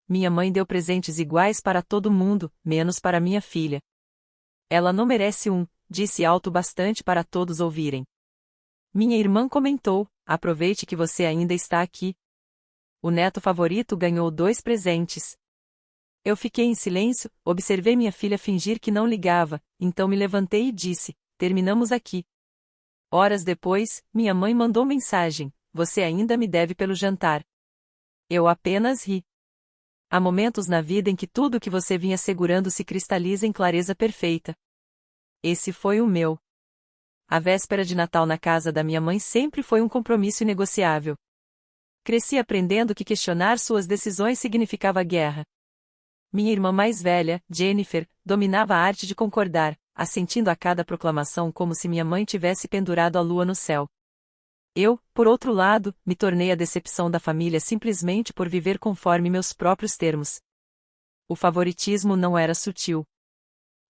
Minha mãe deu presentes iguais para todo mundo, menos para minha filha. Ela não merece um, disse alto bastante para todos ouvirem. Minha irmã comentou: aproveite que você ainda está aqui. O neto favorito ganhou 2 presentes. Eu fiquei em silêncio, observei minha filha fingir que não ligava, então me levantei e disse: terminamos aqui. Horas depois, minha mãe mandou mensagem: você ainda me deve pelo jantar. Eu apenas ri. Há momentos na vida em que tudo o que você vinha segurando se cristaliza em clareza perfeita. Esse foi o meu. A véspera de Natal na casa da minha mãe sempre foi um compromisso inegociável. Cresci aprendendo que questionar suas decisões significava guerra. Minha irmã mais velha, Jennifer, dominava a arte de concordar, assentindo a cada proclamação como se minha mãe tivesse pendurado a lua no céu. Eu, por outro lado, me tornei a decepção da família simplesmente por viver conforme meus próprios termos. O favoritismo não era sutil.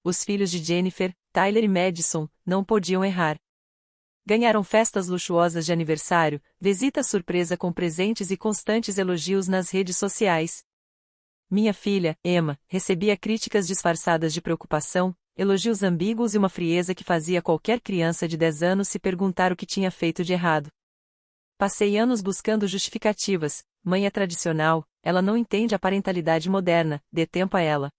Os filhos de Jennifer, Tyler e Madison, não podiam errar. Ganharam festas luxuosas de aniversário, visita surpresa com presentes e constantes elogios nas redes sociais. Minha filha, Emma, recebia críticas disfarçadas de preocupação, elogios ambíguos e uma frieza que fazia qualquer criança de 10 anos se perguntar o que tinha feito de errado. Passei anos buscando justificativas: mãe é tradicional, ela não entende a parentalidade moderna, dê tempo a ela.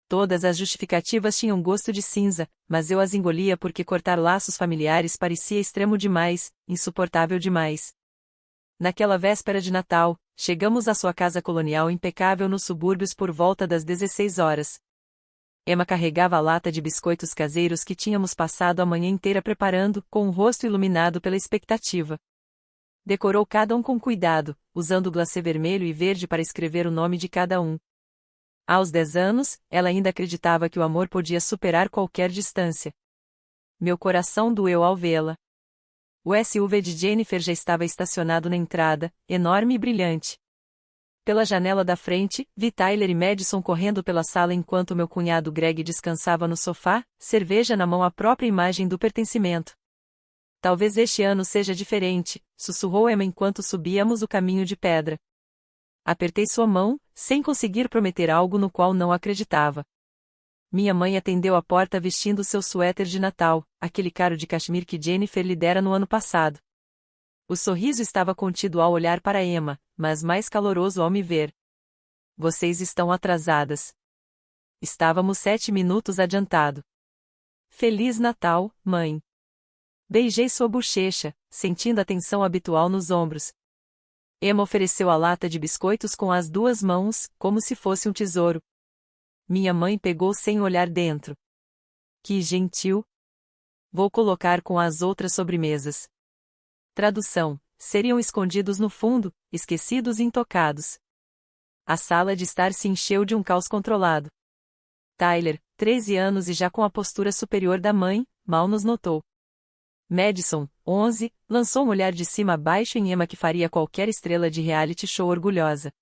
Todas as justificativas tinham gosto de cinza, mas eu as engolia porque cortar laços familiares parecia extremo demais, insuportável demais. Naquela véspera de Natal, chegamos à sua casa colonial impecável nos subúrbios por volta das 16 horas. Emma carregava a lata de biscoitos caseiros que tínhamos passado a manhã inteira preparando, com o rosto iluminado pela expectativa. Decorou cada um com cuidado, usando glacê vermelho e verde para escrever o nome de cada um. Aos 10 anos, ela ainda acreditava que o amor podia superar qualquer distância. Meu coração doeu ao vê-la. O SUV de Jennifer já estava estacionado na entrada, enorme e brilhante. Pela janela da frente, vi Tyler e Madison correndo pela sala enquanto meu cunhado Greg descansava no sofá, cerveja na mão, a própria imagem do pertencimento. Talvez este ano seja diferente, sussurrou Emma enquanto subíamos o caminho de pedra. Apertei sua mão, sem conseguir prometer algo no qual não acreditava. Minha mãe atendeu a porta vestindo seu suéter de Natal, aquele caro de cachemir que Jennifer lhe dera no ano passado. O sorriso estava contido ao olhar para Emma, mas mais caloroso ao me ver. Vocês estão atrasadas. Estávamos 7 minutos adiantado. Feliz Natal, mãe. Beijei sua bochecha, sentindo a tensão habitual nos ombros. Emma ofereceu a lata de biscoitos com as 2 mãos, como se fosse um tesouro. Minha mãe pegou sem olhar dentro. Que gentil. Vou colocar com as outras sobremesas. Tradução: seriam escondidos no fundo, esquecidos e intocados. A sala de estar se encheu de um caos controlado. Tyler, 13 anos e já com a postura superior da mãe, mal nos notou. Madison, 11, lançou um olhar de cima a baixo em Emma que faria qualquer estrela de reality show orgulhosa.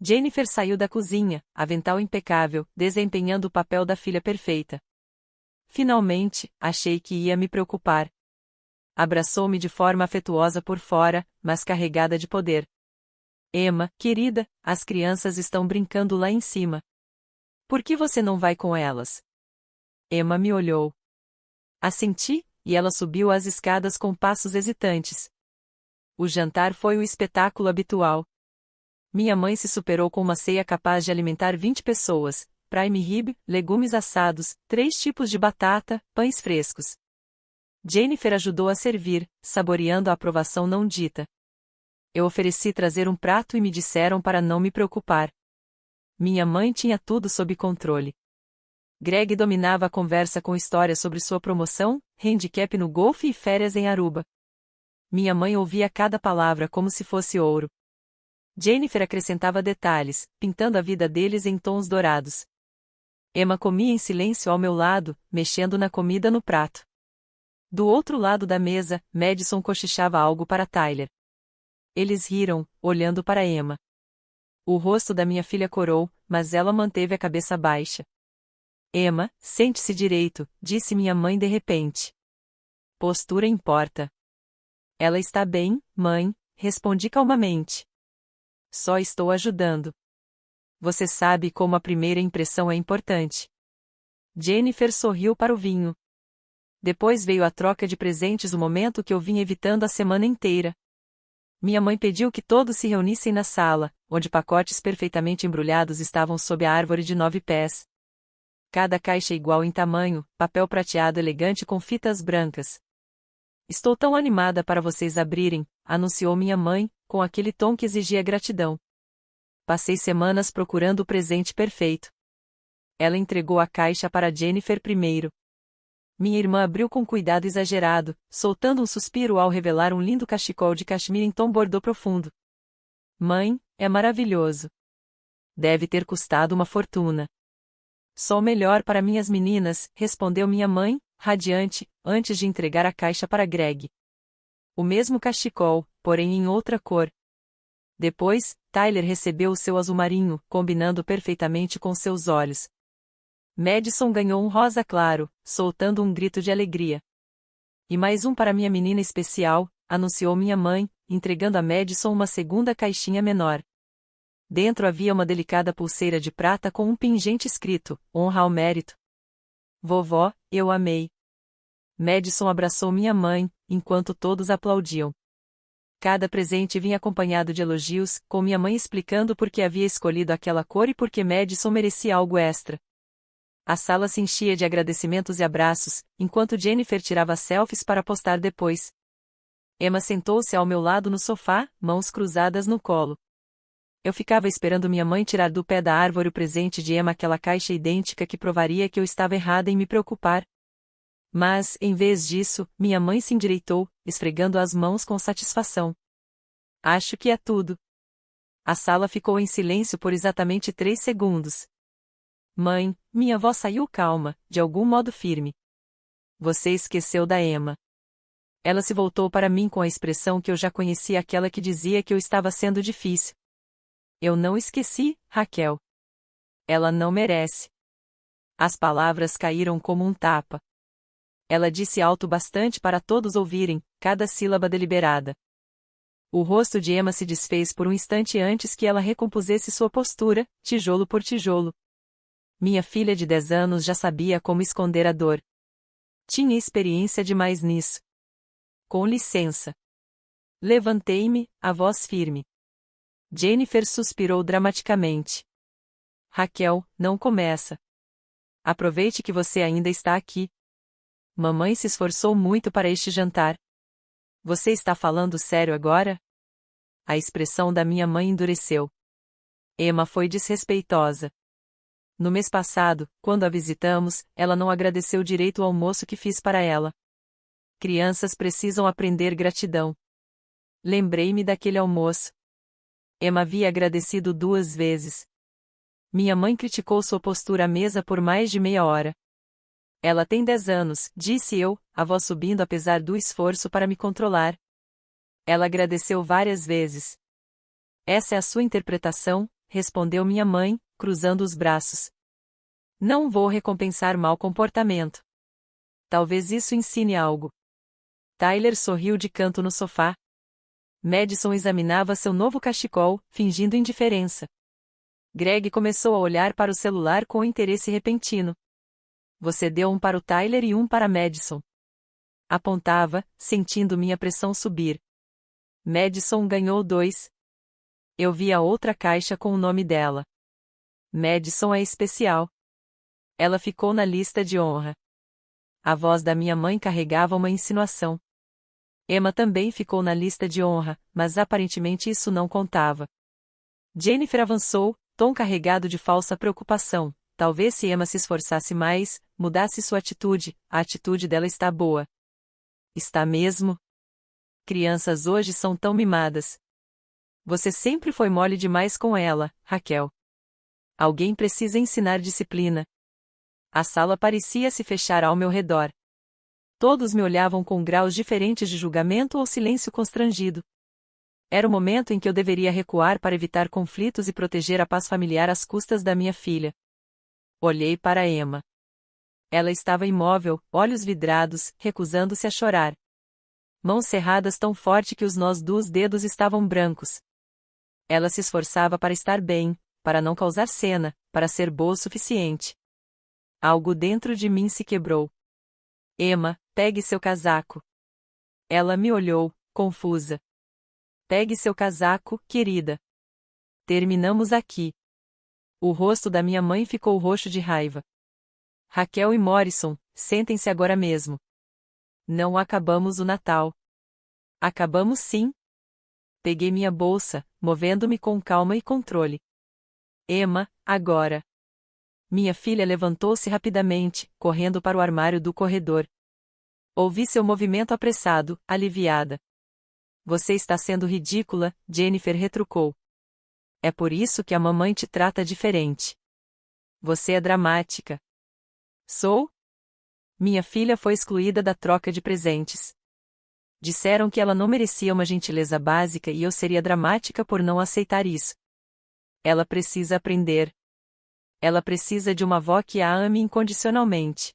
Jennifer saiu da cozinha, avental impecável, desempenhando o papel da filha perfeita. Finalmente, achei que ia me preocupar. Abraçou-me de forma afetuosa por fora, mas carregada de poder. Emma, querida, as crianças estão brincando lá em cima. Por que você não vai com elas? Emma me olhou. Assenti, e ela subiu as escadas com passos hesitantes. O jantar foi o espetáculo habitual. Minha mãe se superou com uma ceia capaz de alimentar 20 pessoas, prime rib, legumes assados, 3 tipos de batata, pães frescos. Jennifer ajudou a servir, saboreando a aprovação não dita. Eu ofereci trazer um prato e me disseram para não me preocupar. Minha mãe tinha tudo sob controle. Greg dominava a conversa com histórias sobre sua promoção, handicap no golfe e férias em Aruba. Minha mãe ouvia cada palavra como se fosse ouro. Jennifer acrescentava detalhes, pintando a vida deles em tons dourados. Emma comia em silêncio ao meu lado, mexendo na comida no prato. Do outro lado da mesa, Madison cochichava algo para Tyler. Eles riram, olhando para Emma. O rosto da minha filha corou, mas ela manteve a cabeça baixa. Emma, sente-se direito, disse minha mãe de repente. Postura importa. Ela está bem, mãe, respondi calmamente. Só estou ajudando. Você sabe como a primeira impressão é importante. Jennifer sorriu para o vinho. Depois veio a troca de presentes, o momento que eu vim evitando a semana inteira. Minha mãe pediu que todos se reunissem na sala, onde pacotes perfeitamente embrulhados estavam sob a árvore de 9 pés. Cada caixa igual em tamanho, papel prateado elegante com fitas brancas. Estou tão animada para vocês abrirem, anunciou minha mãe, com aquele tom que exigia gratidão. Passei semanas procurando o presente perfeito. Ela entregou a caixa para Jennifer primeiro. Minha irmã abriu com cuidado exagerado, soltando um suspiro ao revelar um lindo cachecol de cachemira em tom bordô profundo. Mãe, é maravilhoso. Deve ter custado uma fortuna. Só o melhor para minhas meninas, respondeu minha mãe, radiante, antes de entregar a caixa para Greg. O mesmo cachecol, porém em outra cor. Depois, Tyler recebeu o seu azul marinho, combinando perfeitamente com seus olhos. Madison ganhou um rosa claro, soltando um grito de alegria. E mais um para minha menina especial, anunciou minha mãe, entregando a Madison uma segunda caixinha menor. Dentro havia uma delicada pulseira de prata com um pingente escrito, honra ao mérito. Vovó, eu amei. Madison abraçou minha mãe, enquanto todos aplaudiam. Cada presente vinha acompanhado de elogios, com minha mãe explicando por que havia escolhido aquela cor e por que Madison merecia algo extra. A sala se enchia de agradecimentos e abraços, enquanto Jennifer tirava selfies para postar depois. Emma sentou-se ao meu lado no sofá, mãos cruzadas no colo. Eu ficava esperando minha mãe tirar do pé da árvore o presente de Emma, aquela caixa idêntica que provaria que eu estava errada em me preocupar. Mas, em vez disso, minha mãe se endireitou, esfregando as mãos com satisfação. Acho que é tudo. A sala ficou em silêncio por exatamente 3 segundos. Mãe, minha voz saiu calma, de algum modo firme. Você esqueceu da Emma. Ela se voltou para mim com a expressão que eu já conhecia, aquela que dizia que eu estava sendo difícil. Eu não esqueci, Raquel. Ela não merece. As palavras caíram como um tapa. Ela disse alto bastante para todos ouvirem, cada sílaba deliberada. O rosto de Emma se desfez por um instante antes que ela recompusesse sua postura, tijolo por tijolo. Minha filha de 10 anos já sabia como esconder a dor. Tinha experiência demais nisso. Com licença. Levantei-me, a voz firme. Jennifer suspirou dramaticamente. Raquel, não começa. Aproveite que você ainda está aqui. Mamãe se esforçou muito para este jantar. Você está falando sério agora? A expressão da minha mãe endureceu. Emma foi desrespeitosa. No mês passado, quando a visitamos, ela não agradeceu direito o almoço que fiz para ela. Crianças precisam aprender gratidão. Lembrei-me daquele almoço. Emma havia agradecido 2 vezes. Minha mãe criticou sua postura à mesa por mais de meia hora. Ela tem 10 anos, disse eu, a voz subindo apesar do esforço para me controlar. Ela agradeceu várias vezes. Essa é a sua interpretação, respondeu minha mãe, cruzando os braços. Não vou recompensar mau comportamento. Talvez isso ensine algo. Tyler sorriu de canto no sofá. Madison examinava seu novo cachecol, fingindo indiferença. Greg começou a olhar para o celular com interesse repentino. Você deu um para o Tyler e um para Madison. Apontava, sentindo minha pressão subir. Madison ganhou 2. Eu vi a outra caixa com o nome dela. Madison é especial. Ela ficou na lista de honra. A voz da minha mãe carregava uma insinuação. Emma também ficou na lista de honra, mas aparentemente isso não contava. Jennifer avançou, tom carregado de falsa preocupação. Talvez se Emma se esforçasse mais, mudasse sua atitude, a atitude dela está boa. Está mesmo? Crianças hoje são tão mimadas. Você sempre foi mole demais com ela, Raquel. Alguém precisa ensinar disciplina. A sala parecia se fechar ao meu redor. Todos me olhavam com graus diferentes de julgamento ou silêncio constrangido. Era o momento em que eu deveria recuar para evitar conflitos e proteger a paz familiar às custas da minha filha. Olhei para Emma. Ela estava imóvel, olhos vidrados, recusando-se a chorar. Mãos cerradas tão forte que os nós dos dedos estavam brancos. Ela se esforçava para estar bem, para não causar cena, para ser boa o suficiente. Algo dentro de mim se quebrou. Emma, pegue seu casaco. Ela me olhou, confusa. Pegue seu casaco, querida. Terminamos aqui. O rosto da minha mãe ficou roxo de raiva. Raquel e Morrison, sentem-se agora mesmo. Não acabamos o Natal. Acabamos sim. Peguei minha bolsa, movendo-me com calma e controle. Emma, agora. Minha filha levantou-se rapidamente, correndo para o armário do corredor. Ouvi seu movimento apressado, aliviada. Você está sendo ridícula, Jennifer retrucou. É por isso que a mamãe te trata diferente. Você é dramática. Sou? Minha filha foi excluída da troca de presentes. Disseram que ela não merecia uma gentileza básica e eu seria dramática por não aceitar isso. Ela precisa aprender. Ela precisa de uma avó que a ame incondicionalmente.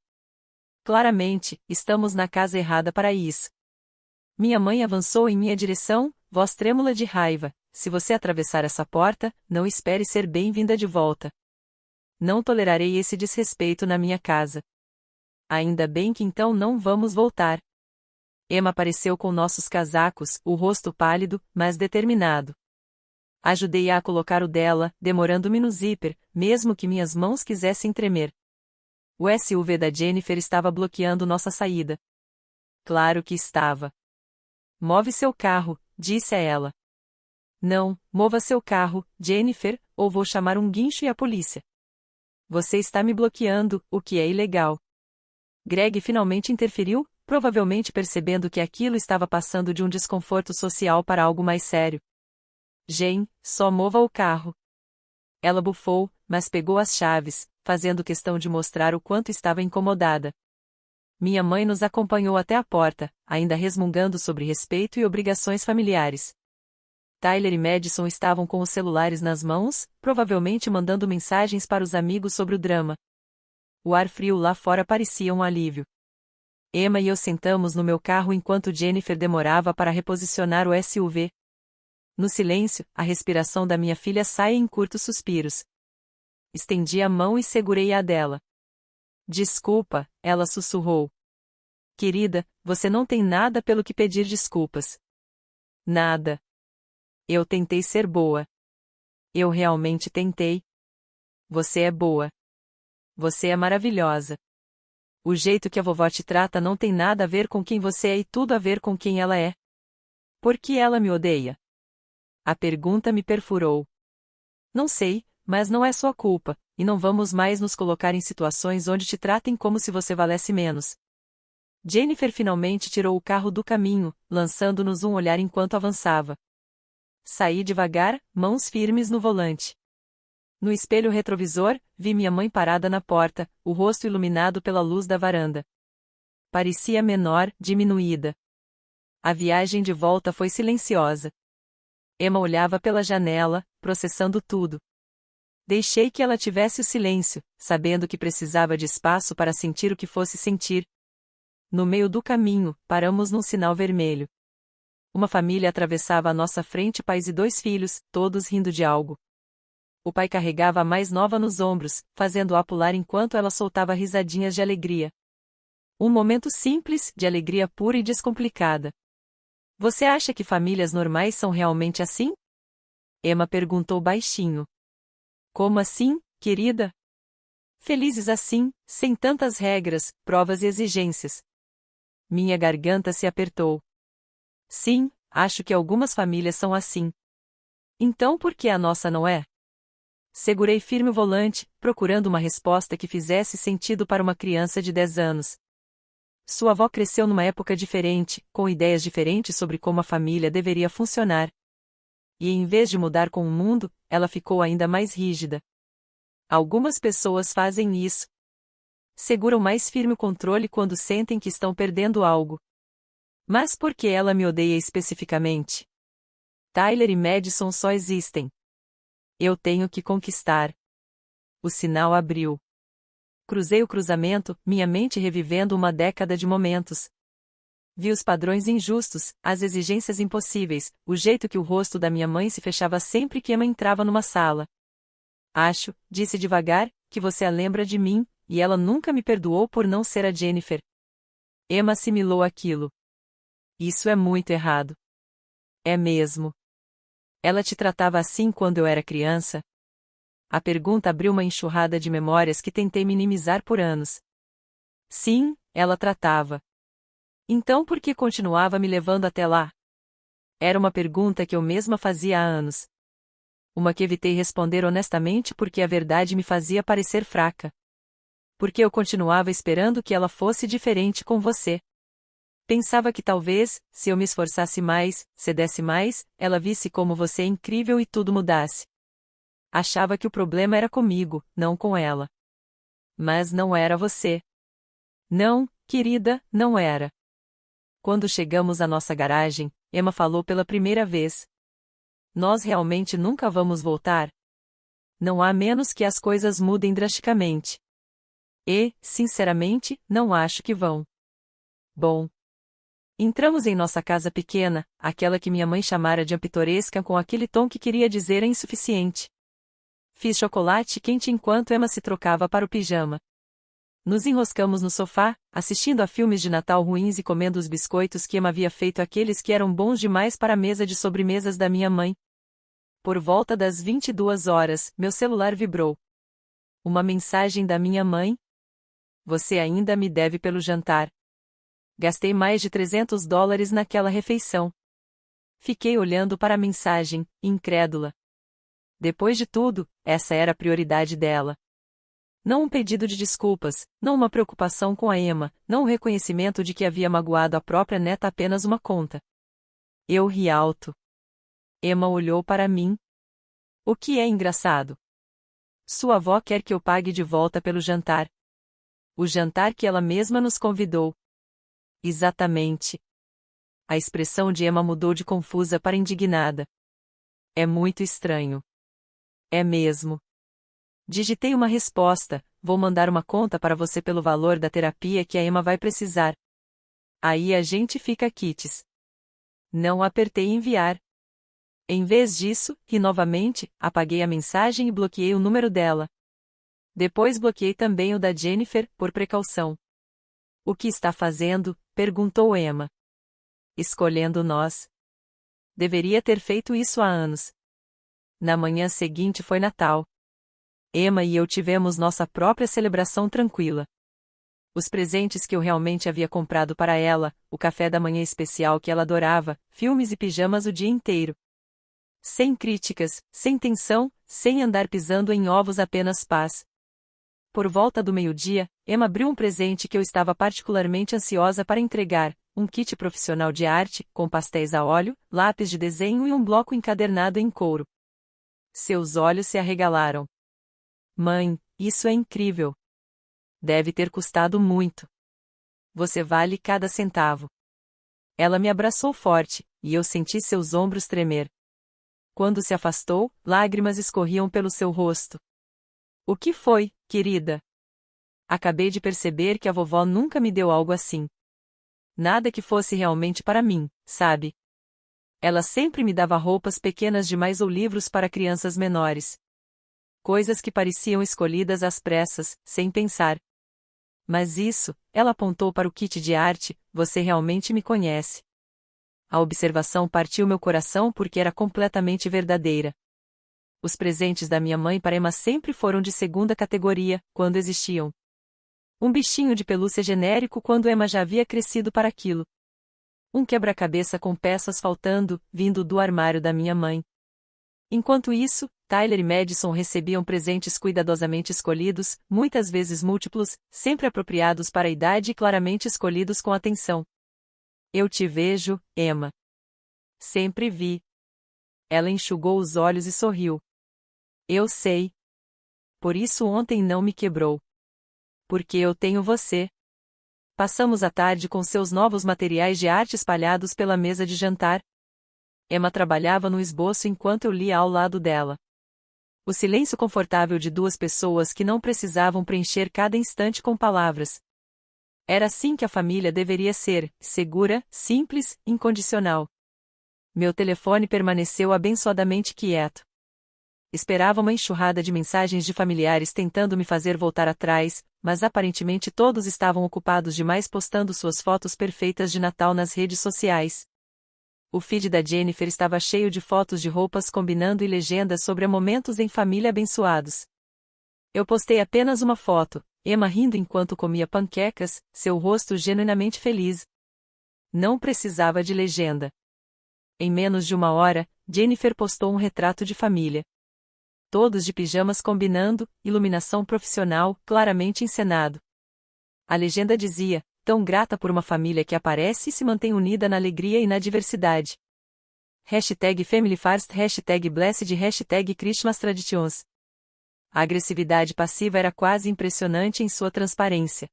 Claramente, estamos na casa errada para isso. Minha mãe avançou em minha direção, voz trêmula de raiva. Se você atravessar essa porta, não espere ser bem-vinda de volta. Não tolerarei esse desrespeito na minha casa. Ainda bem que então não vamos voltar. Emma apareceu com nossos casacos, o rosto pálido, mas determinado. Ajudei-a a colocar o dela, demorando-me no zíper, mesmo que minhas mãos quisessem tremer. O SUV da Jennifer estava bloqueando nossa saída. Claro que estava. Move seu carro, disse a ela. Não, mova seu carro, Jennifer, ou vou chamar um guincho e a polícia. Você está me bloqueando, o que é ilegal. Greg finalmente interferiu, provavelmente percebendo que aquilo estava passando de um desconforto social para algo mais sério. Jane, só mova o carro. Ela bufou, mas pegou as chaves, fazendo questão de mostrar o quanto estava incomodada. Minha mãe nos acompanhou até a porta, ainda resmungando sobre respeito e obrigações familiares. Tyler e Madison estavam com os celulares nas mãos, provavelmente mandando mensagens para os amigos sobre o drama. O ar frio lá fora parecia um alívio. Emma e eu sentamos no meu carro enquanto Jennifer demorava para reposicionar o SUV. No silêncio, a respiração da minha filha saía em curtos suspiros. Estendi a mão e segurei a dela. Desculpa, ela sussurrou. Querida, você não tem nada pelo que pedir desculpas. Nada. Eu tentei ser boa. Eu realmente tentei. Você é boa. Você é maravilhosa. O jeito que a vovó te trata não tem nada a ver com quem você é e tudo a ver com quem ela é. Por que ela me odeia? A pergunta me perfurou. Não sei, mas não é sua culpa, e não vamos mais nos colocar em situações onde te tratem como se você valesse menos. Jennifer finalmente tirou o carro do caminho, lançando-nos um olhar enquanto avançava. Saí devagar, mãos firmes no volante. No espelho retrovisor, vi minha mãe parada na porta, o rosto iluminado pela luz da varanda. Parecia menor, diminuída. A viagem de volta foi silenciosa. Emma olhava pela janela, processando tudo. Deixei que ela tivesse o silêncio, sabendo que precisava de espaço para sentir o que fosse sentir. No meio do caminho, paramos num sinal vermelho. Uma família atravessava à nossa frente, pais e 2 filhos, todos rindo de algo. O pai carregava a mais nova nos ombros, fazendo-a pular enquanto ela soltava risadinhas de alegria. Um momento simples, de alegria pura e descomplicada. Você acha que famílias normais são realmente assim? Emma perguntou baixinho. Como assim, querida? Felizes assim, sem tantas regras, provas e exigências. Minha garganta se apertou. Sim, acho que algumas famílias são assim. Então por que a nossa não é? Segurei firme o volante, procurando uma resposta que fizesse sentido para uma criança de 10 anos. Sua avó cresceu numa época diferente, com ideias diferentes sobre como a família deveria funcionar. E em vez de mudar com o mundo, ela ficou ainda mais rígida. Algumas pessoas fazem isso. Seguram mais firme o controle quando sentem que estão perdendo algo. Mas por que ela me odeia especificamente? Tyler e Madison só existem. Eu tenho que conquistar. O sinal abriu. Cruzei o cruzamento, minha mente revivendo uma década de momentos. Vi os padrões injustos, as exigências impossíveis, o jeito que o rosto da minha mãe se fechava sempre que Emma entrava numa sala. Acho, disse devagar, que você a lembra de mim, e ela nunca me perdoou por não ser a Jennifer. Emma assimilou aquilo. Isso é muito errado. É mesmo. Ela te tratava assim quando eu era criança? A pergunta abriu uma enxurrada de memórias que tentei minimizar por anos. Sim, ela tratava. Então por que continuava me levando até lá? Era uma pergunta que eu mesma fazia há anos. Uma que evitei responder honestamente porque a verdade me fazia parecer fraca. Porque eu continuava esperando que ela fosse diferente com você. Pensava que talvez, se eu me esforçasse mais, cedesse mais, ela visse como você é incrível e tudo mudasse. Achava que o problema era comigo, não com ela. Mas não era você. Não, querida, não era. Quando chegamos à nossa garagem, Emma falou pela primeira vez. Nós realmente nunca vamos voltar? Não há menos que as coisas mudem drasticamente. E, sinceramente, não acho que vão. Bom. Entramos em nossa casa pequena, aquela que minha mãe chamara de pitoresca com aquele tom que queria dizer insuficiente. Fiz chocolate quente enquanto Emma se trocava para o pijama. Nos enroscamos no sofá, assistindo a filmes de Natal ruins e comendo os biscoitos que Emma havia feito, aqueles que eram bons demais para a mesa de sobremesas da minha mãe. Por volta das 22 horas, meu celular vibrou. Uma mensagem da minha mãe? Você ainda me deve pelo jantar. Gastei mais de $300 naquela refeição. Fiquei olhando para a mensagem, incrédula. Depois de tudo, essa era a prioridade dela. Não um pedido de desculpas, não uma preocupação com a Emma, não o reconhecimento de que havia magoado a própria neta, apenas uma conta. Eu ri alto. Emma olhou para mim. O que é engraçado? Sua avó quer que eu pague de volta pelo jantar. O jantar que ela mesma nos convidou. Exatamente. A expressão de Emma mudou de confusa para indignada. É muito estranho. É mesmo. Digitei uma resposta: vou mandar uma conta para você pelo valor da terapia que a Emma vai precisar. Aí a gente fica quites. Não apertei enviar. Em vez disso, ri novamente, apaguei a mensagem e bloqueei o número dela. Depois bloqueei também o da Jennifer, por precaução. O que está fazendo? Perguntou Emma. Escolhendo nós. Deveria ter feito isso há anos. Na manhã seguinte foi Natal. Emma e eu tivemos nossa própria celebração tranquila. Os presentes que eu realmente havia comprado para ela, o café da manhã especial que ela adorava, filmes e pijamas o dia inteiro. Sem críticas, sem tensão, sem andar pisando em ovos, apenas paz. Por volta do meio-dia, Emma abriu um presente que eu estava particularmente ansiosa para entregar, um kit profissional de arte, com pastéis a óleo, lápis de desenho e um bloco encadernado em couro. Seus olhos se arregalaram. Mãe, isso é incrível. Deve ter custado muito. Você vale cada centavo. Ela me abraçou forte, e eu senti seus ombros tremer. Quando se afastou, lágrimas escorriam pelo seu rosto. O que foi, querida? Acabei de perceber que a vovó nunca me deu algo assim. Nada que fosse realmente para mim, sabe? Ela sempre me dava roupas pequenas demais ou livros para crianças menores. Coisas que pareciam escolhidas às pressas, sem pensar. Mas isso, ela apontou para o kit de arte, você realmente me conhece. A observação partiu meu coração porque era completamente verdadeira. Os presentes da minha mãe para Emma sempre foram de segunda categoria, quando existiam. Um bichinho de pelúcia genérico quando Emma já havia crescido para aquilo. Um quebra-cabeça com peças faltando, vindo do armário da minha mãe. Enquanto isso, Tyler e Madison recebiam presentes cuidadosamente escolhidos, muitas vezes múltiplos, sempre apropriados para a idade e claramente escolhidos com atenção. Eu te vejo, Emma. Sempre vi. Ela enxugou os olhos e sorriu. Eu sei. Por isso ontem não me quebrou. Porque eu tenho você. Passamos a tarde com seus novos materiais de arte espalhados pela mesa de jantar. Emma trabalhava no esboço enquanto eu lia ao lado dela. O silêncio confortável de duas pessoas que não precisavam preencher cada instante com palavras. Era assim que a família deveria ser, segura, simples, incondicional. Meu telefone permaneceu abençoadamente quieto. Esperava uma enxurrada de mensagens de familiares tentando me fazer voltar atrás, mas aparentemente todos estavam ocupados demais postando suas fotos perfeitas de Natal nas redes sociais. O feed da Jennifer estava cheio de fotos de roupas combinando e legendas sobre momentos em família abençoados. Eu postei apenas uma foto, Emma rindo enquanto comia panquecas, seu rosto genuinamente feliz. Não precisava de legenda. Em menos de uma hora, Jennifer postou um retrato de família. Todos de pijamas combinando, iluminação profissional, claramente encenado. A legenda dizia: tão grata por uma família que aparece e se mantém unida na alegria e na diversidade. #Family First, #Blessed, #Christmas Traditions. A agressividade passiva era quase impressionante em sua transparência.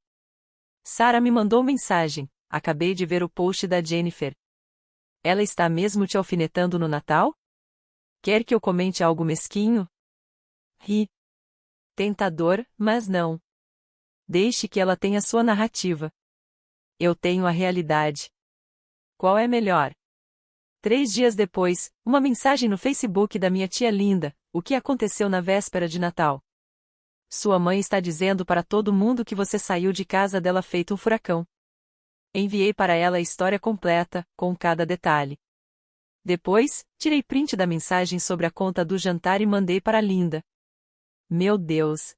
Sarah me mandou mensagem: acabei de ver o post da Jennifer. Ela está mesmo te alfinetando no Natal? Quer que eu comente algo mesquinho? Ri. Tentador, mas não. Deixe que ela tenha sua narrativa. Eu tenho a realidade. Qual é melhor? 3 dias depois, uma mensagem no Facebook da minha tia linda: o que aconteceu na véspera de Natal? Sua mãe está dizendo para todo mundo que você saiu de casa dela feito um furacão. Enviei para ela a história completa, com cada detalhe. Depois, tirei print da mensagem sobre a conta do jantar e mandei para Linda. Meu Deus!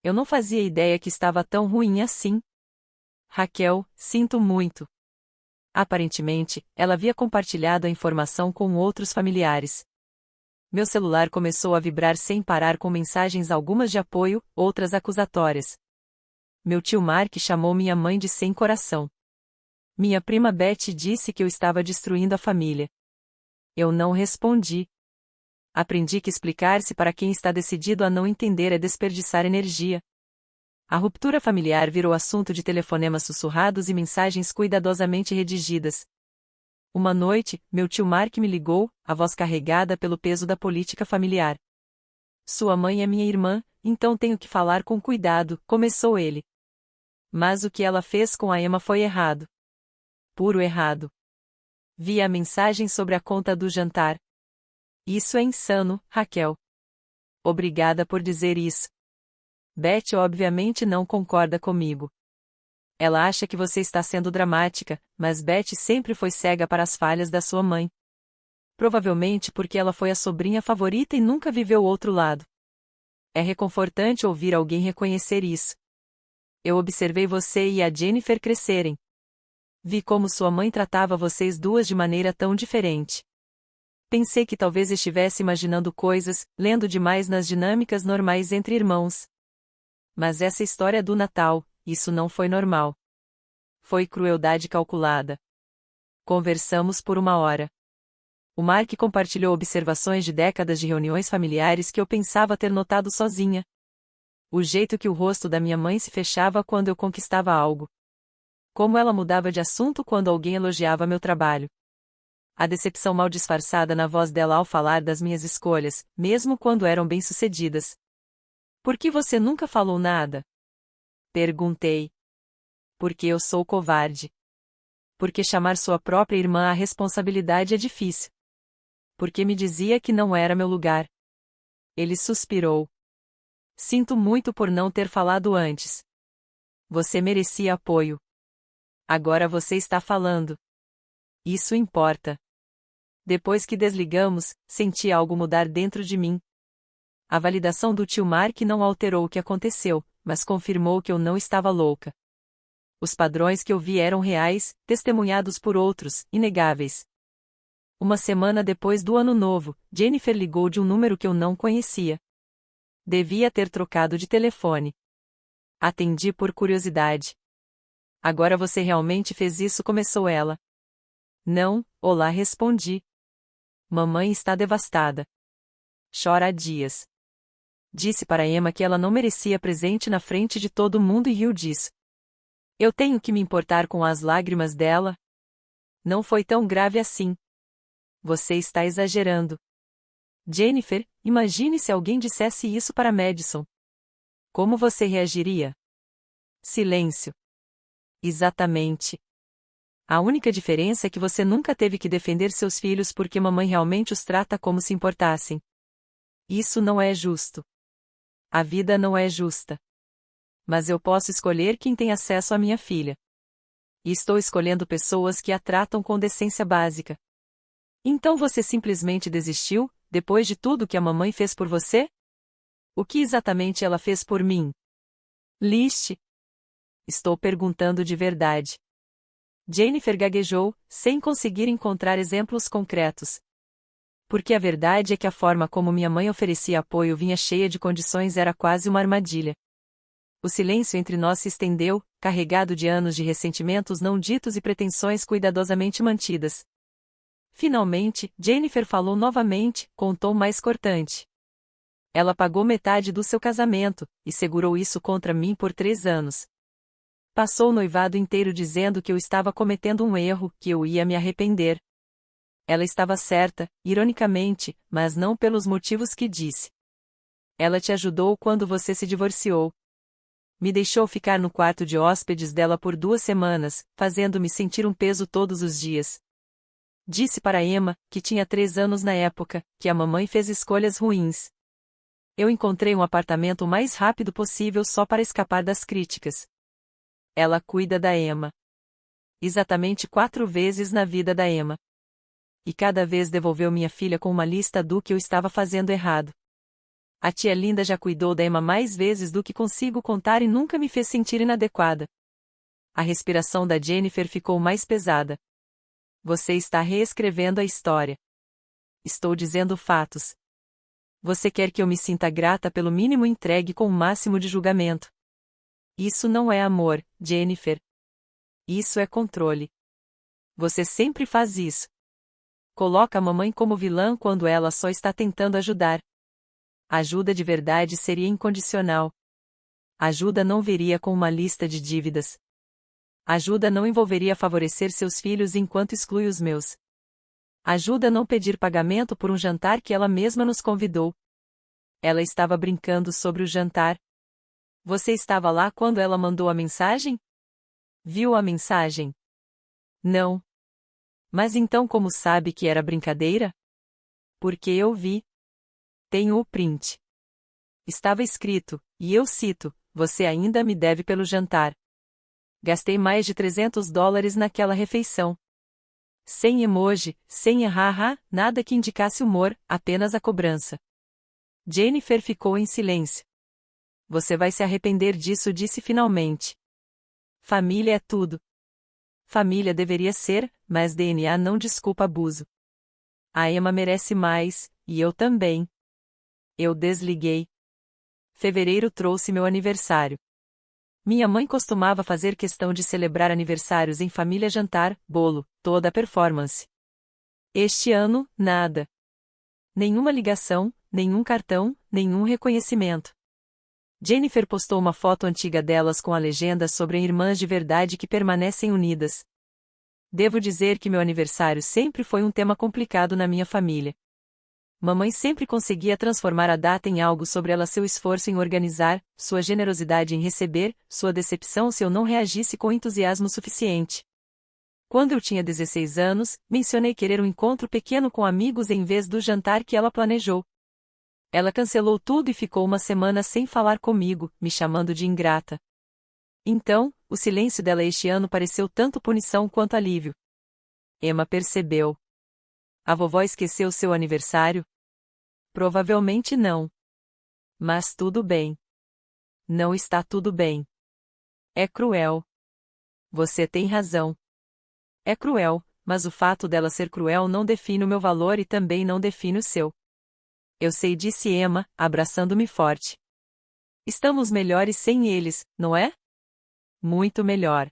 Eu não fazia ideia que estava tão ruim assim. Raquel, sinto muito. Aparentemente, ela havia compartilhado a informação com outros familiares. Meu celular começou a vibrar sem parar com mensagens, algumas de apoio, outras acusatórias. Meu tio Mark chamou minha mãe de sem coração. Minha prima Betty disse que eu estava destruindo a família. Eu não respondi. Aprendi que explicar-se para quem está decidido a não entender é desperdiçar energia. A ruptura familiar virou assunto de telefonemas sussurrados e mensagens cuidadosamente redigidas. Uma noite, meu tio Mark me ligou, a voz carregada pelo peso da política familiar. Sua mãe é minha irmã, então tenho que falar com cuidado, começou ele. Mas o que ela fez com a Emma foi errado. Puro errado. Vi a mensagem sobre a conta do jantar. Isso é insano, Raquel. Obrigada por dizer isso. Beth obviamente não concorda comigo. Ela acha que você está sendo dramática, mas Beth sempre foi cega para as falhas da sua mãe. Provavelmente porque ela foi a sobrinha favorita e nunca viveu o outro lado. É reconfortante ouvir alguém reconhecer isso. Eu observei você e a Jennifer crescerem. Vi como sua mãe tratava vocês duas de maneira tão diferente. Pensei que talvez estivesse imaginando coisas, lendo demais nas dinâmicas normais entre irmãos. Mas essa história do Natal, isso não foi normal. Foi crueldade calculada. Conversamos por 1 hora. O Mark compartilhou observações de décadas de reuniões familiares que eu pensava ter notado sozinha. O jeito que o rosto da minha mãe se fechava quando eu conquistava algo. Como ela mudava de assunto quando alguém elogiava meu trabalho. A decepção mal disfarçada na voz dela ao falar das minhas escolhas, mesmo quando eram bem-sucedidas. Por que você nunca falou nada? Perguntei. Porque eu sou covarde. Porque chamar sua própria irmã à responsabilidade é difícil. Porque me dizia que não era meu lugar. Ele suspirou. Sinto muito por não ter falado antes. Você merecia apoio. Agora você está falando. Isso importa. Depois que desligamos, senti algo mudar dentro de mim. A validação do tio Mark não alterou o que aconteceu, mas confirmou que eu não estava louca. Os padrões que eu vi eram reais, testemunhados por outros, inegáveis. 1 semana depois do Ano Novo, Jennifer ligou de um número que eu não conhecia. Devia ter trocado de telefone. Atendi por curiosidade. Agora você realmente fez isso? Começou ela. Não, olá, respondi. Mamãe está devastada. Chora há dias. Disse para Emma que ela não merecia presente na frente de todo mundo e riu disso. Eu tenho que me importar com as lágrimas dela? Não foi tão grave assim. Você está exagerando. Jennifer, imagine se alguém dissesse isso para Madison. Como você reagiria? Silêncio. Exatamente. A única diferença é que você nunca teve que defender seus filhos porque mamãe realmente os trata como se importassem. Isso não é justo. A vida não é justa. Mas eu posso escolher quem tem acesso à minha filha. E estou escolhendo pessoas que a tratam com decência básica. Então você simplesmente desistiu, depois de tudo que a mamãe fez por você? O que exatamente ela fez por mim? Liste. Estou perguntando de verdade. Jennifer gaguejou, sem conseguir encontrar exemplos concretos. Porque a verdade é que a forma como minha mãe oferecia apoio vinha cheia de condições era quase uma armadilha. O silêncio entre nós se estendeu, carregado de anos de ressentimentos não ditos e pretensões cuidadosamente mantidas. Finalmente, Jennifer falou novamente, com um tom mais cortante. Ela pagou metade do seu casamento, e segurou isso contra mim por 3 anos. Passou o noivado inteiro dizendo que eu estava cometendo um erro, que eu ia me arrepender. Ela estava certa, ironicamente, mas não pelos motivos que disse. Ela te ajudou quando você se divorciou. Me deixou ficar no quarto de hóspedes dela por 2 semanas, fazendo-me sentir um peso todos os dias. Disse para Emma, que tinha 3 anos na época, que a mamãe fez escolhas ruins. Eu encontrei um apartamento o mais rápido possível só para escapar das críticas. Ela cuida da Emma. Exatamente 4 vezes na vida da Emma. E cada vez devolveu minha filha com uma lista do que eu estava fazendo errado. A tia Linda já cuidou da Emma mais vezes do que consigo contar e nunca me fez sentir inadequada. A respiração da Jennifer ficou mais pesada. Você está reescrevendo a história. Estou dizendo fatos. Você quer que eu me sinta grata pelo mínimo entregue com o máximo de julgamento. Isso não é amor, Jennifer. Isso é controle. Você sempre faz isso. Coloca a mamãe como vilã quando ela só está tentando ajudar. Ajuda de verdade seria incondicional. Ajuda não viria com uma lista de dívidas. Ajuda não envolveria favorecer seus filhos enquanto exclui os meus. Ajuda não pedir pagamento por um jantar que ela mesma nos convidou. Ela estava brincando sobre o jantar. Você estava lá quando ela mandou a mensagem? Viu a mensagem? Não. Mas então como sabe que era brincadeira? Porque eu vi. Tenho o print. Estava escrito, e eu cito, você ainda me deve pelo jantar. Gastei mais de $300 naquela refeição. Sem emoji, sem haha, nada que indicasse humor, apenas a cobrança. Jennifer ficou em silêncio. Você vai se arrepender disso, disse finalmente. Família é tudo. Família deveria ser, mas DNA não desculpa abuso. A Emma merece mais, e eu também. Eu desliguei. Fevereiro trouxe meu aniversário. Minha mãe costumava fazer questão de celebrar aniversários em família, jantar, bolo, toda a performance. Este ano, nada. Nenhuma ligação, nenhum cartão, nenhum reconhecimento. Jennifer postou uma foto antiga delas com a legenda sobre irmãs de verdade que permanecem unidas. Devo dizer que meu aniversário sempre foi um tema complicado na minha família. Mamãe sempre conseguia transformar a data em algo sobre ela, seu esforço em organizar, sua generosidade em receber, sua decepção se eu não reagisse com entusiasmo suficiente. Quando eu tinha 16 anos, mencionei querer um encontro pequeno com amigos em vez do jantar que ela planejou. Ela cancelou tudo e ficou uma semana sem falar comigo, me chamando de ingrata. Então, o silêncio dela este ano pareceu tanto punição quanto alívio. Emma percebeu. A vovó esqueceu seu aniversário? Provavelmente não. Mas tudo bem. Não está tudo bem. É cruel. Você tem razão. É cruel, mas o fato dela ser cruel não define o meu valor e também não define o seu. Eu sei, disse Emma, abraçando-me forte. Estamos melhores sem eles, não é? Muito melhor.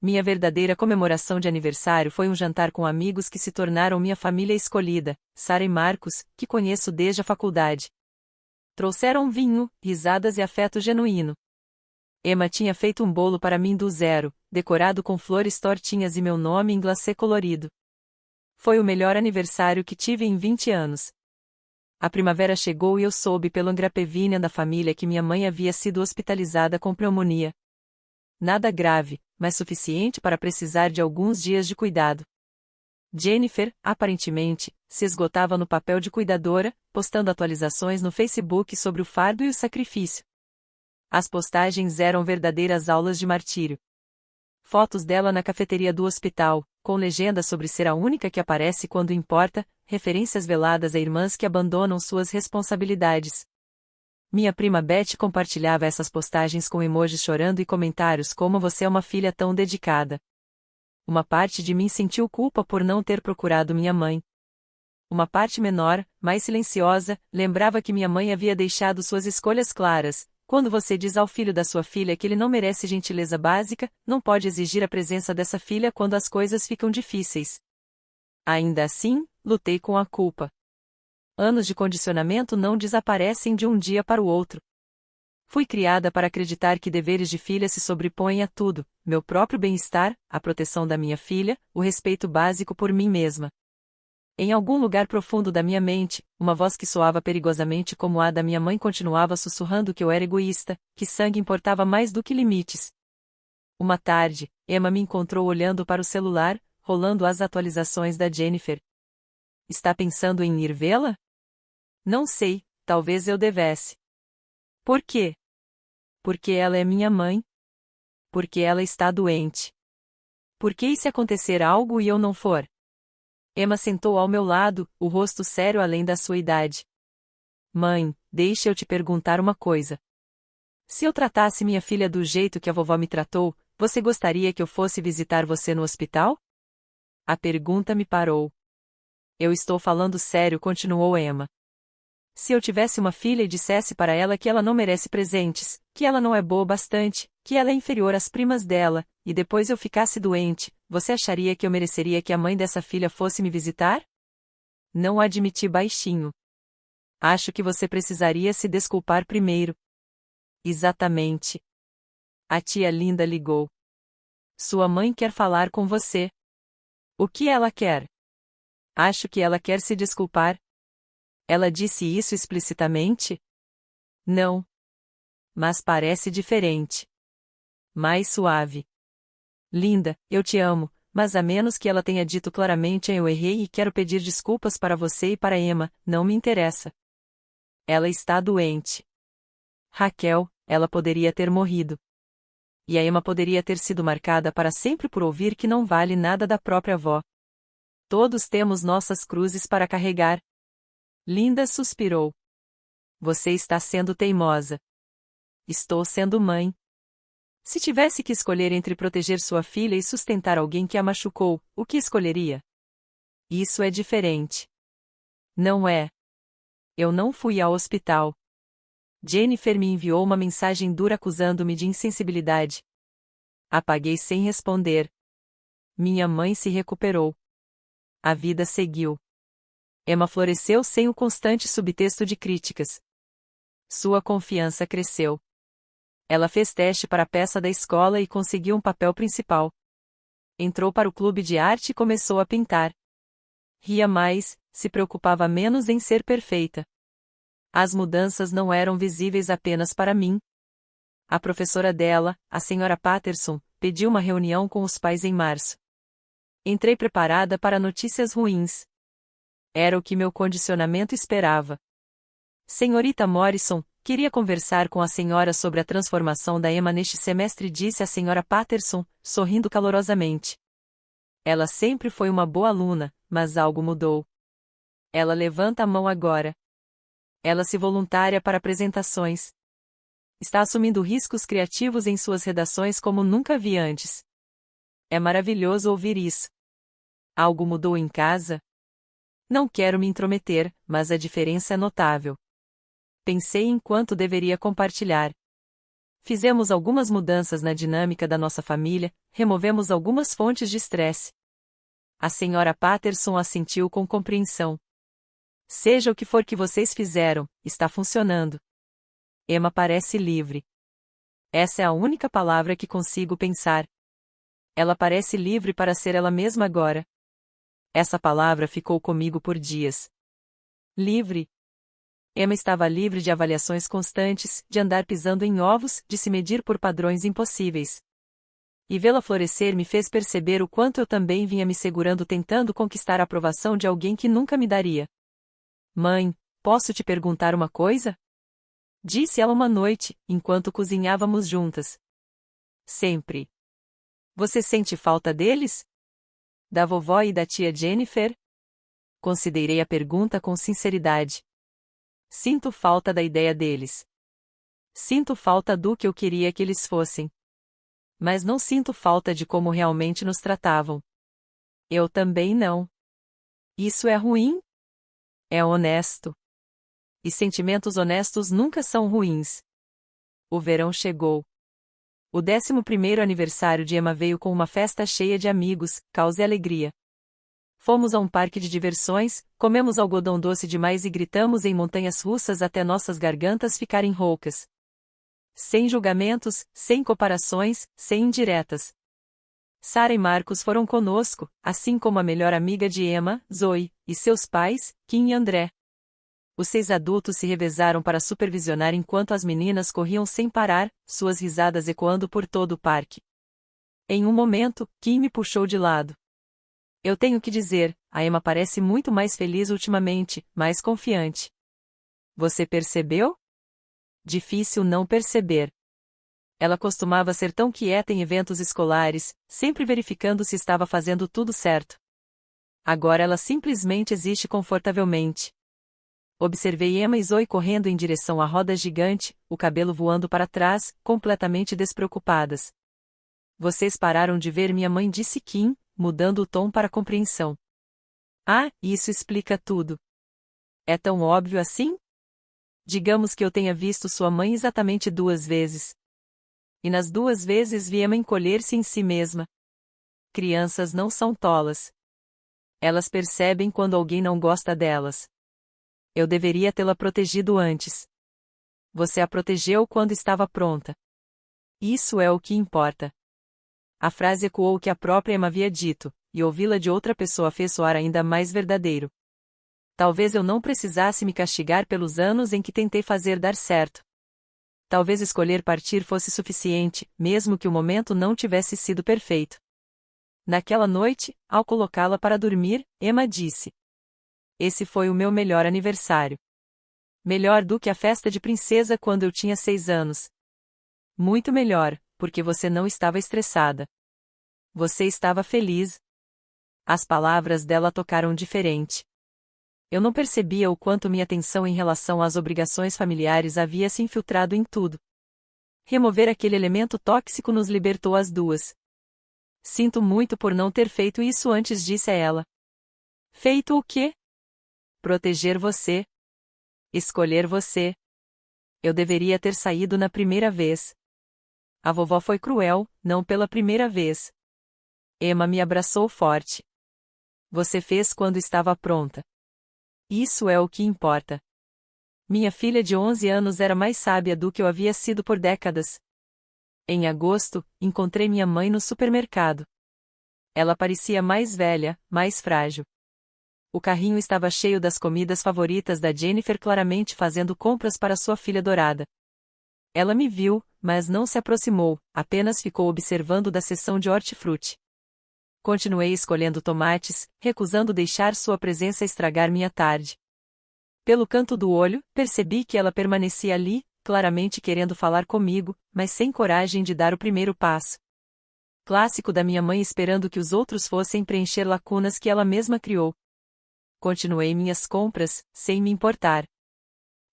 Minha verdadeira comemoração de aniversário foi um jantar com amigos que se tornaram minha família escolhida, Sara e Marcos, que conheço desde a faculdade. Trouxeram vinho, risadas e afeto genuíno. Emma tinha feito um bolo para mim do zero, decorado com flores tortinhas e meu nome em glacê colorido. Foi o melhor aniversário que tive em 20 anos. A primavera chegou e eu soube pelo Angrapevinian da família que minha mãe havia sido hospitalizada com pneumonia. Nada grave, mas suficiente para precisar de alguns dias de cuidado. Jennifer, aparentemente, se esgotava no papel de cuidadora, postando atualizações no Facebook sobre o fardo e o sacrifício. As postagens eram verdadeiras aulas de martírio. Fotos dela na cafeteria do hospital, com legenda sobre ser a única que aparece quando importa, referências veladas a irmãs que abandonam suas responsabilidades. Minha prima Beth compartilhava essas postagens com emojis chorando e comentários como "você é uma filha tão dedicada". Uma parte de mim sentiu culpa por não ter procurado minha mãe. Uma parte menor, mais silenciosa, lembrava que minha mãe havia deixado suas escolhas claras. Quando você diz ao filho da sua filha que ele não merece gentileza básica, não pode exigir a presença dessa filha quando as coisas ficam difíceis. Ainda assim, lutei com a culpa. Anos de condicionamento não desaparecem de um dia para o outro. Fui criada para acreditar que deveres de filha se sobrepõem a tudo: meu próprio bem-estar, a proteção da minha filha, o respeito básico por mim mesma. Em algum lugar profundo da minha mente, uma voz que soava perigosamente como a da minha mãe continuava sussurrando que eu era egoísta, que sangue importava mais do que limites. Uma tarde, Emma me encontrou olhando para o celular, rolando as atualizações da Jennifer. Está pensando em ir vê-la? Não sei, talvez eu devesse. Por quê? Porque ela é minha mãe. Porque ela está doente. Por que e se acontecer algo e eu não for? Emma sentou ao meu lado, o rosto sério além da sua idade. Mãe, deixe eu te perguntar uma coisa. Se eu tratasse minha filha do jeito que a vovó me tratou, você gostaria que eu fosse visitar você no hospital? A pergunta me parou. Eu estou falando sério, continuou Emma. Se eu tivesse uma filha e dissesse para ela que ela não merece presentes, que ela não é boa bastante, que ela é inferior às primas dela, e depois eu ficasse doente, você acharia que eu mereceria que a mãe dessa filha fosse me visitar? Não admiti baixinho. Acho que você precisaria se desculpar primeiro. Exatamente. A tia Linda ligou. Sua mãe quer falar com você. O que ela quer? Acho que ela quer se desculpar. Ela disse isso explicitamente? Não. Mas parece diferente. Mais suave. Linda, eu te amo, mas a menos que ela tenha dito claramente eu errei e quero pedir desculpas para você e para Emma, não me interessa. Ela está doente. Raquel, ela poderia ter morrido. E a Emma poderia ter sido marcada para sempre por ouvir que não vale nada da própria avó. Todos temos nossas cruzes para carregar. Linda suspirou. Você está sendo teimosa. Estou sendo mãe. Se tivesse que escolher entre proteger sua filha e sustentar alguém que a machucou, o que escolheria? Isso é diferente. Não é. Eu não fui ao hospital. Jennifer me enviou uma mensagem dura acusando-me de insensibilidade. Apaguei sem responder. Minha mãe se recuperou. A vida seguiu. Emma floresceu sem o constante subtexto de críticas. Sua confiança cresceu. Ela fez teste para a peça da escola e conseguiu um papel principal. Entrou para o clube de arte e começou a pintar. Ria mais, se preocupava menos em ser perfeita. As mudanças não eram visíveis apenas para mim. A professora dela, a senhora Patterson, pediu uma reunião com os pais em março. Entrei preparada para notícias ruins. Era o que meu condicionamento esperava. Senhorita Morrison, queria conversar com a senhora sobre a transformação da Emma neste semestre, disse a senhora Patterson, sorrindo calorosamente. Ela sempre foi uma boa aluna, mas algo mudou. Ela levanta a mão agora. Ela se voluntária para apresentações. Está assumindo riscos criativos em suas redações como nunca vi antes. É maravilhoso ouvir isso. Algo mudou em casa? Não quero me intrometer, mas a diferença é notável. Pensei em quanto deveria compartilhar. Fizemos algumas mudanças na dinâmica da nossa família, removemos algumas fontes de estresse. A senhora Patterson assentiu com compreensão. Seja o que for que vocês fizeram, está funcionando. Emma parece livre. Essa é a única palavra que consigo pensar. Ela parece livre para ser ela mesma agora. Essa palavra ficou comigo por dias. Livre. Emma estava livre de avaliações constantes, de andar pisando em ovos, de se medir por padrões impossíveis. E vê-la florescer me fez perceber o quanto eu também vinha me segurando tentando conquistar a aprovação de alguém que nunca me daria. Mãe, posso te perguntar uma coisa? Disse ela uma noite, enquanto cozinhávamos juntas. Sempre. Você sente falta deles? Da vovó e da tia Jennifer? Considerei a pergunta com sinceridade. Sinto falta da ideia deles. Sinto falta do que eu queria que eles fossem. Mas não sinto falta de como realmente nos tratavam. Eu também não. Isso é ruim? É honesto. E sentimentos honestos nunca são ruins. O verão chegou. O 11º aniversário de Emma veio com uma festa cheia de amigos, caos e alegria. Fomos a um parque de diversões, comemos algodão doce demais e gritamos em montanhas russas até nossas gargantas ficarem roucas. Sem julgamentos, sem comparações, sem indiretas. Sara e Marcos foram conosco, assim como a melhor amiga de Emma, Zoe, e seus pais, Kim e André. Os 6 adultos se revezaram para supervisionar enquanto as meninas corriam sem parar, suas risadas ecoando por todo o parque. Em um momento, Kim me puxou de lado. Eu tenho que dizer, a Emma parece muito mais feliz ultimamente, mais confiante. Você percebeu? Difícil não perceber. Ela costumava ser tão quieta em eventos escolares, sempre verificando se estava fazendo tudo certo. Agora ela simplesmente existe confortavelmente. Observei Emma e Zoe correndo em direção à roda gigante, o cabelo voando para trás, completamente despreocupadas. Vocês pararam de ver minha mãe, disse Kim, mudando o tom para compreensão. Ah, isso explica tudo. É tão óbvio assim? Digamos que eu tenha visto sua mãe exatamente 2 vezes. E nas 2 vezes vi Emma encolher-se em si mesma. Crianças não são tolas. Elas percebem quando alguém não gosta delas. Eu deveria tê-la protegido antes. Você a protegeu quando estava pronta. Isso é o que importa. A frase ecoou o que a própria Emma havia dito, e ouvi-la de outra pessoa fez soar ainda mais verdadeiro. Talvez eu não precisasse me castigar pelos anos em que tentei fazer dar certo. Talvez escolher partir fosse suficiente, mesmo que o momento não tivesse sido perfeito. Naquela noite, ao colocá-la para dormir, Emma disse: Esse foi o meu melhor aniversário. Melhor do que a festa de princesa quando eu tinha 6 anos. Muito melhor, porque você não estava estressada. Você estava feliz. As palavras dela tocaram diferente. Eu não percebia o quanto minha atenção em relação às obrigações familiares havia se infiltrado em tudo. Remover aquele elemento tóxico nos libertou as duas. Sinto muito por não ter feito isso antes, disse a ela. Feito o quê? Proteger você. Escolher você. Eu deveria ter saído na primeira vez. A vovó foi cruel, não pela primeira vez. Emma me abraçou forte. Você fez quando estava pronta. Isso é o que importa. Minha filha de 11 anos era mais sábia do que eu havia sido por décadas. Em agosto, encontrei minha mãe no supermercado. Ela parecia mais velha, mais frágil. O carrinho estava cheio das comidas favoritas da Jennifer, claramente fazendo compras para sua filha dourada. Ela me viu, mas não se aproximou, apenas ficou observando da seção de hortifruti. Continuei escolhendo tomates, recusando deixar sua presença estragar minha tarde. Pelo canto do olho, percebi que ela permanecia ali, claramente querendo falar comigo, mas sem coragem de dar o primeiro passo. Clássico da minha mãe esperando que os outros fossem preencher lacunas que ela mesma criou. Continuei minhas compras, sem me importar.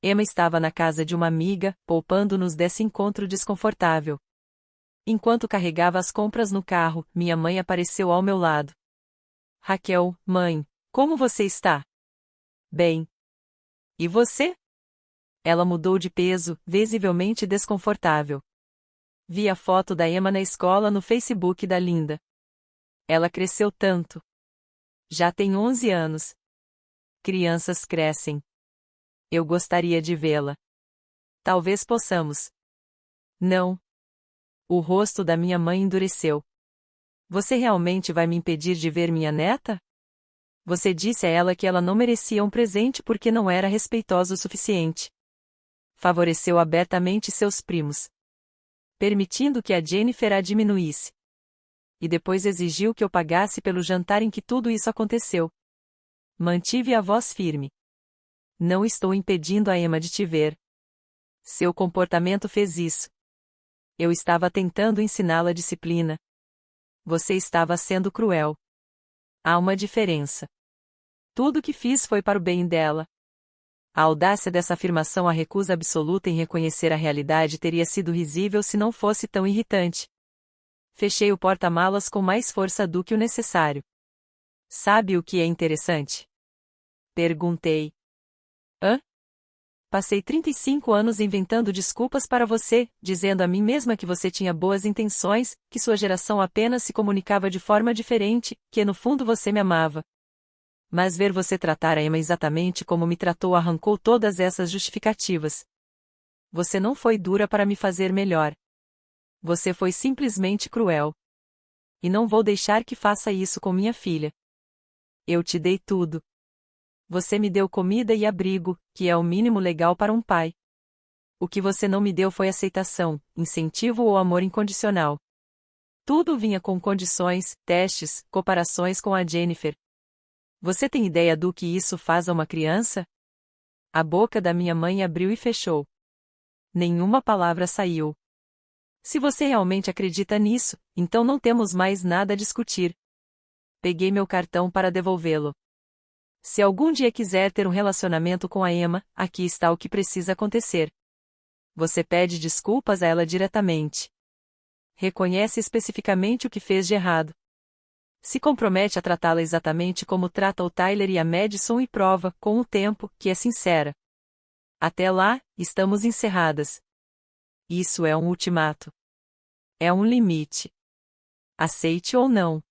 Emma estava na casa de uma amiga, poupando-nos desse encontro desconfortável. Enquanto carregava as compras no carro, minha mãe apareceu ao meu lado. Raquel, mãe, como você está? Bem. E você? Ela mudou de peso, visivelmente desconfortável. Vi a foto da Emma na escola no Facebook da Linda. Ela cresceu tanto. Já tem 11 anos. Crianças crescem. Eu gostaria de vê-la. Talvez possamos. Não. O rosto da minha mãe endureceu. Você realmente vai me impedir de ver minha neta? Você disse a ela que ela não merecia um presente porque não era respeitosa o suficiente. Favoreceu abertamente seus primos, permitindo que a Jennifer a diminuísse. e depois exigiu que eu pagasse pelo jantar em que tudo isso aconteceu. Mantive a voz firme. Não estou impedindo a Emma de te ver. Seu comportamento fez isso. Eu estava tentando ensiná-la disciplina. Você estava sendo cruel. Há uma diferença. Tudo o que fiz foi para o bem dela. A audácia dessa afirmação, a recusa absoluta em reconhecer a realidade, teria sido risível se não fosse tão irritante. Fechei o porta-malas com mais força do que o necessário. Sabe o que é interessante? Perguntei. Hã? Passei 35 anos inventando desculpas para você, dizendo a mim mesma que você tinha boas intenções, que sua geração apenas se comunicava de forma diferente, que no fundo você me amava. Mas ver você tratar a Emma exatamente como me tratou arrancou todas essas justificativas. Você não foi dura para me fazer melhor. Você foi simplesmente cruel. E não vou deixar que faça isso com minha filha. Eu te dei tudo. Você me deu comida e abrigo, que é o mínimo legal para um pai. O que você não me deu foi aceitação, incentivo ou amor incondicional. Tudo vinha com condições, testes, comparações com a Jennifer. Você tem ideia do que isso faz a uma criança? A boca da minha mãe abriu e fechou. Nenhuma palavra saiu. Se você realmente acredita nisso, então não temos mais nada a discutir. Peguei meu cartão para devolvê-lo. Se algum dia quiser ter um relacionamento com a Emma, aqui está o que precisa acontecer. Você pede desculpas a ela diretamente. Reconhece especificamente o que fez de errado. Se compromete a tratá-la exatamente como trata o Tyler e a Madison e prova, com o tempo, que é sincera. Até lá, estamos encerradas. Isso é um ultimato. É um limite. Aceite ou não.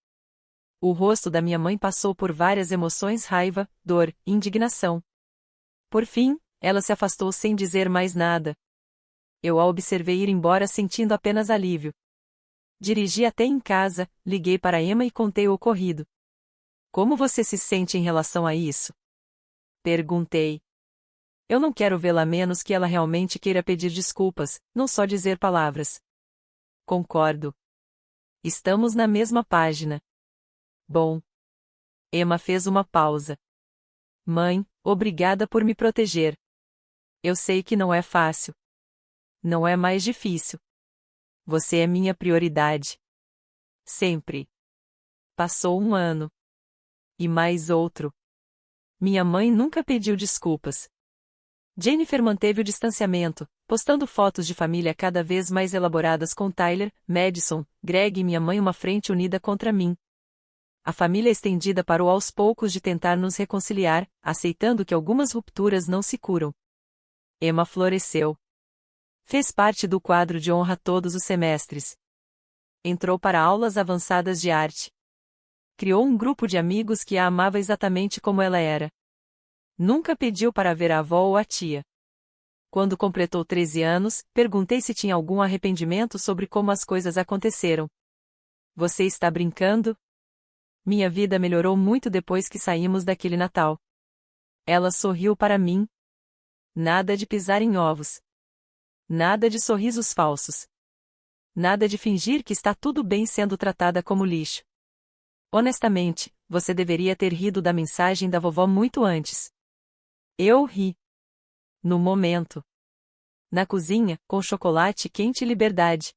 O rosto da minha mãe passou por várias emoções: raiva, dor, indignação. Por fim, ela se afastou sem dizer mais nada. Eu a observei ir embora sentindo apenas alívio. Dirigi até em casa, liguei para Emma e contei o ocorrido. Como você se sente em relação a isso? Perguntei. Eu não quero vê-la a menos que ela realmente queira pedir desculpas, não só dizer palavras. Concordo. Estamos na mesma página. Bom. Emma fez uma pausa. Mãe, obrigada por me proteger. Eu sei que não é fácil. Não é mais difícil. Você é minha prioridade. Sempre. Passou um ano. E mais outro. Minha mãe nunca pediu desculpas. Jennifer manteve o distanciamento, postando fotos de família cada vez mais elaboradas com Tyler, Madison, Greg e minha mãe, uma frente unida contra mim. A família estendida parou aos poucos de tentar nos reconciliar, aceitando que algumas rupturas não se curam. Emma floresceu. Fez parte do quadro de honra todos os semestres. Entrou para aulas avançadas de arte. Criou um grupo de amigos que a amava exatamente como ela era. Nunca pediu para ver a avó ou a tia. Quando completou 13 anos, perguntei se tinha algum arrependimento sobre como as coisas aconteceram. Você está brincando? Minha vida melhorou muito depois que saímos daquele Natal. Ela sorriu para mim. Nada de pisar em ovos. Nada de sorrisos falsos. Nada de fingir que está tudo bem sendo tratada como lixo. Honestamente, você deveria ter rido da mensagem da vovó muito antes. Eu ri. No momento. Na cozinha, com chocolate quente e liberdade.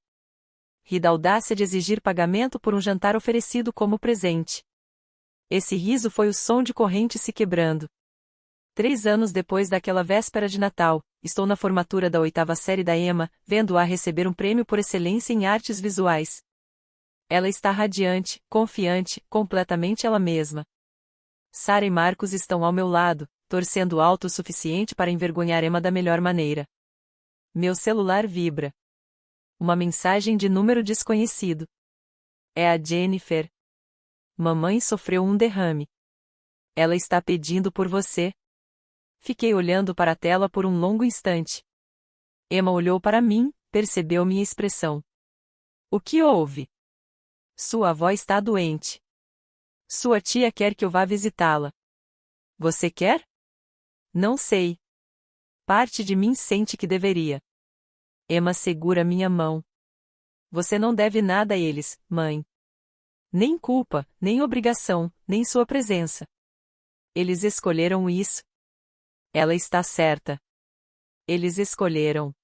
Ri da audácia de exigir pagamento por um jantar oferecido como presente. Esse riso foi o som de corrente se quebrando. 3 anos depois daquela véspera de Natal, estou na formatura da 8ª série da Emma, vendo-a receber um prêmio por excelência em artes visuais. Ela está radiante, confiante, completamente ela mesma. Sarah e Marcos estão ao meu lado, torcendo alto o suficiente para envergonhar Emma da melhor maneira. Meu celular vibra. Uma mensagem de número desconhecido. É a Jennifer. Mamãe sofreu um derrame. Ela está pedindo por você. Fiquei olhando para a tela por um longo instante. Emma olhou para mim, percebeu minha expressão. O que houve? Sua avó está doente. Sua tia quer que eu vá visitá-la. Você quer? Não sei. Parte de mim sente que deveria. Emma segura minha mão. Você não deve nada a eles, mãe. Nem culpa, nem obrigação, nem sua presença. Eles escolheram isso. Ela está certa. Eles escolheram.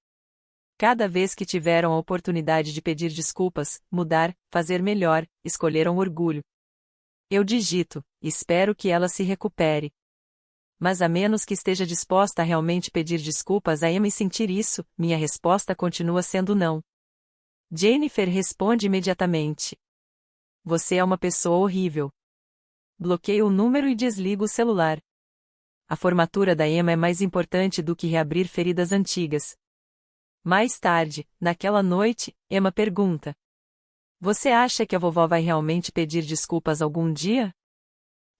Cada vez que tiveram a oportunidade de pedir desculpas, mudar, fazer melhor, escolheram orgulho. Eu digito, espero que ela se recupere. Mas a menos que esteja disposta a realmente pedir desculpas a Emma e sentir isso, minha resposta continua sendo não. Jennifer responde imediatamente. Você é uma pessoa horrível. Bloqueio o número e desligo o celular. A formatura da Emma é mais importante do que reabrir feridas antigas. Mais tarde, naquela noite, Emma pergunta: Você acha que a vovó vai realmente pedir desculpas algum dia?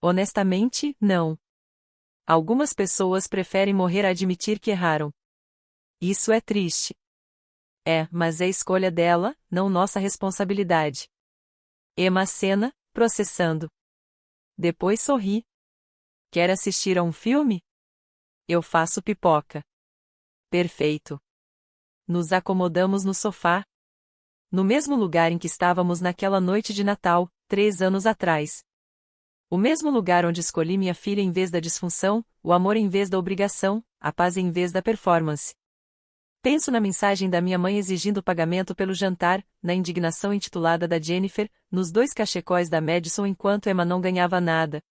Honestamente, não. Algumas pessoas preferem morrer a admitir que erraram. Isso é triste. Mas é escolha dela, não nossa responsabilidade. Emma acena, processando. Depois sorri. Quer assistir a um filme? Eu faço pipoca. Perfeito. Nos acomodamos no sofá. No mesmo lugar em que estávamos naquela noite de Natal, 3 anos atrás. O mesmo lugar onde escolhi minha filha em vez da disfunção, o amor em vez da obrigação, a paz em vez da performance. Penso na mensagem da minha mãe exigindo pagamento pelo jantar, na indignação intitulada da Jennifer, nos 2 cachecóis da Madison enquanto Emma não ganhava nada.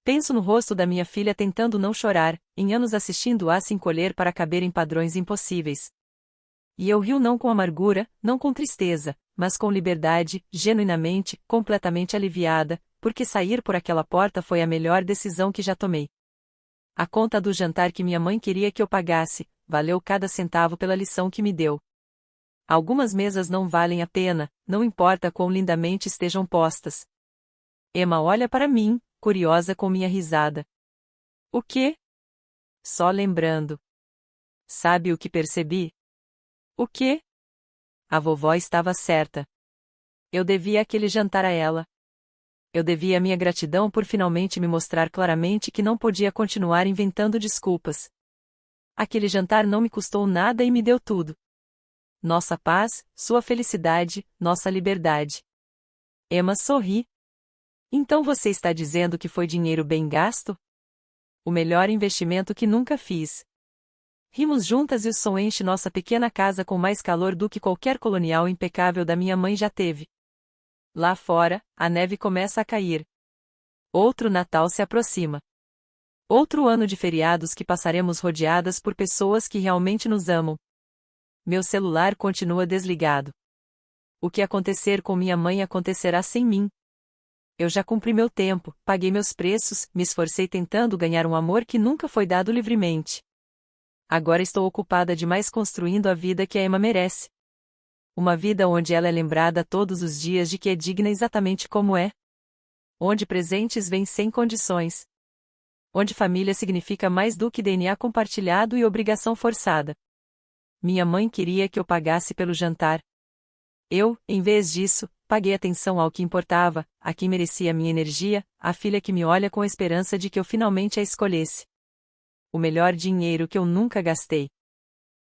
Penso no rosto da minha filha tentando não chorar, em anos assistindo-a se encolher para caber em padrões impossíveis. E eu rio não com amargura, não com tristeza, mas com liberdade, genuinamente, completamente aliviada, porque sair por aquela porta foi a melhor decisão que já tomei. A conta do jantar que minha mãe queria que eu pagasse, valeu cada centavo pela lição que me deu. Algumas mesas não valem a pena, não importa quão lindamente estejam postas. Emma olha para mim, curiosa com minha risada. O quê? Só lembrando. Sabe o que percebi? O quê? A vovó estava certa. Eu devia aquele jantar a ela. Eu devia minha gratidão por finalmente me mostrar claramente que não podia continuar inventando desculpas. Aquele jantar não me custou nada e me deu tudo. Nossa paz, sua felicidade, nossa liberdade. Emma sorri. Então você está dizendo que foi dinheiro bem gasto? O melhor investimento que nunca fiz. Rimos juntas e o som enche nossa pequena casa com mais calor do que qualquer colonial impecável da minha mãe já teve. Lá fora, a neve começa a cair. Outro Natal se aproxima. Outro ano de feriados que passaremos rodeadas por pessoas que realmente nos amam. Meu celular continua desligado. O que acontecer com minha mãe acontecerá sem mim. Eu já cumpri meu tempo, paguei meus preços, me esforcei tentando ganhar um amor que nunca foi dado livremente. Agora estou ocupada demais construindo a vida que a Emma merece. Uma vida onde ela é lembrada todos os dias de que é digna exatamente como é. Onde presentes vêm sem condições. Onde família significa mais do que DNA compartilhado e obrigação forçada. Minha mãe queria que eu pagasse pelo jantar. Eu, em vez disso, paguei atenção ao que importava, a quem merecia minha energia, a filha que me olha com a esperança de que eu finalmente a escolhesse. O melhor dinheiro que eu nunca gastei.